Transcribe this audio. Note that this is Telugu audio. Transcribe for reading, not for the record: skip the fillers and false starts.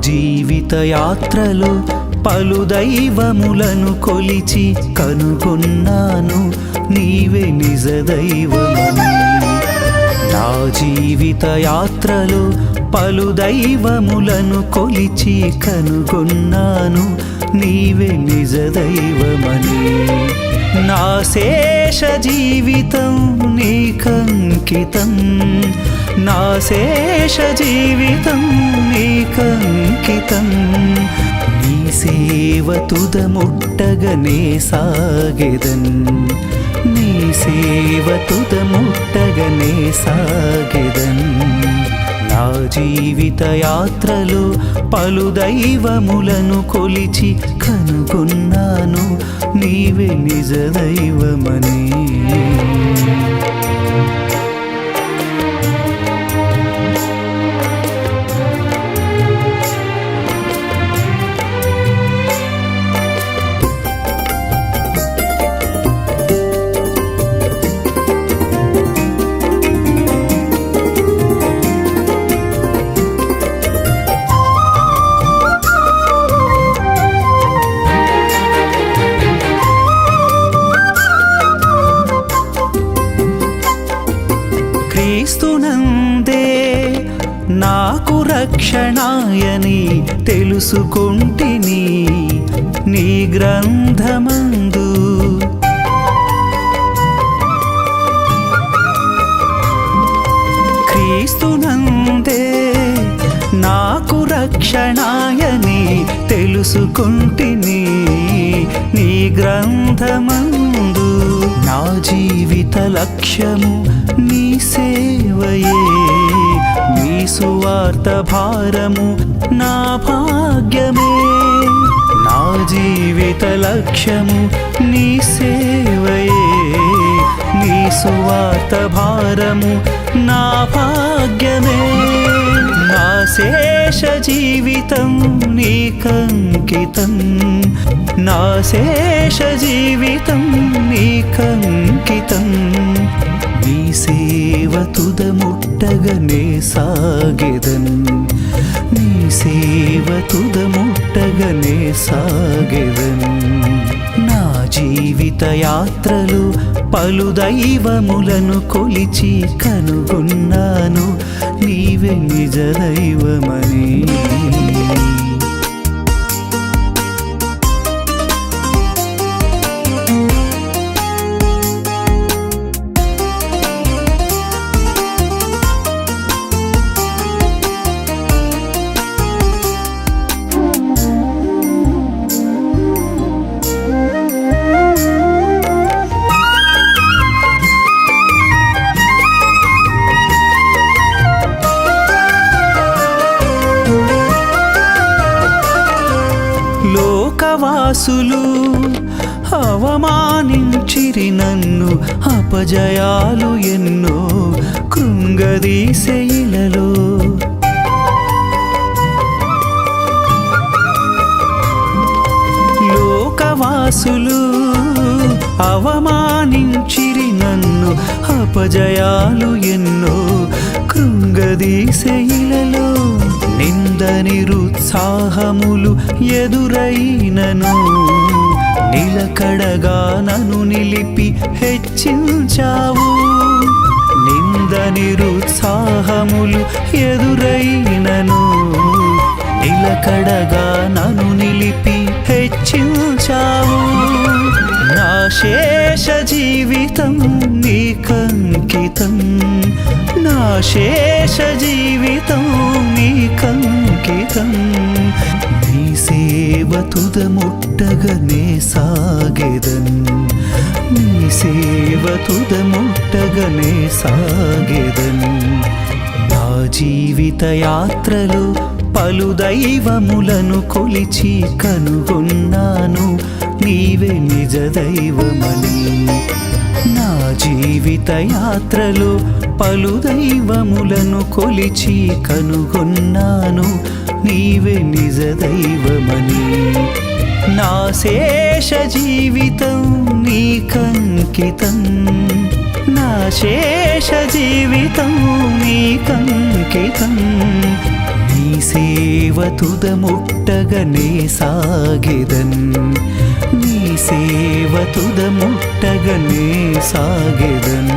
జీవిత యాత్రలో పలు దైవములను కొలిచి కనుగొన్నాను నీవే నిజ దైవమని. నా జీవిత యాత్రలో పలు దైవములను కొలిచి కనుగొన్నాను నీవే నిజ దైవమని. నా శేష జీవితం నీకంకితం, నా శేష జీవితం నీకంకితం. నీ సేవ తుదముట్టగనే సాగెదన్, నీ సేవ తుదముట్టగనే సాగెదన్. నా జీవిత యాత్రలో పలు దైవములను కొలిచి కనుగొన్నాను నీవే నిజ దైవమని. క్రీస్తునందే నాకు రక్షణాయని తెలుసుకొంటిని నీ గ్రంథమందు. క్రీస్తునందే నాకు రక్షణాయని తెలుసుకొంటిని నీ గ్రంథమందు. నా జీవిత లక్ష్యము నీ సేవయే, నీ సువార్త భారము నా భాగ్యమే. నా జీవిత లక్ష్యము నీ సేవయే, నీ సువార్త భారము నా భాగ్యమే. నా శేష జీవితం నీకంకితం, నా శేష జీవితం నీకంకితం. నీ సేవ తుదముట్టగనే సాగెదన్, నీ సేవ తుదముట్టగనే సాగెదన్. నా జీవిత యాత్రలో పలు దైవములను కొలిచి కనుగొన్నాను నీవే నిజ దైవమని. లోకవాసులు అవమానించిరి నన్ను, అపజయాలు ఎన్నో కృంగదీసె ఇలలో. లోకవాసులు అవమానించిరి నన్ను, అపజయాలు ఎన్నో కృంగదీసె ఇలలో. నింద నిరుత్సాహములు ఎదురైనను నిలకడగా నన్ను నిలిపి హెచ్చించావు. నింద నిరుత్సాహములు ఎదురైనను నిలకడగా నన్ను నిలిపి హెచ్చించావు. నా శేష జీవితం నీకంకితం, నా శేష జీవితం నీకంకితం. నీ సేవ తుదముట్టగనే సాగెదన్, నీ సేవ తుదముట్టగనే సాగెదన్. నా జీవిత యాత్రలో పలు దైవములను కొలిచి కనుగొన్నాను నీవే నిజ దైవమని. నా జీవిత యాత్రలో పలు దైవములను కొలిచి కనుగొన్నాను నీవే నిజ దైవమని. నా శేష జీవితం నీకంకితం, నా శేష జీవితం నీకంకితం. నీ సేవ తుదముట్టగనే సాగెదన్ నీ సేవ తుదముట్టగనే సాగెదన్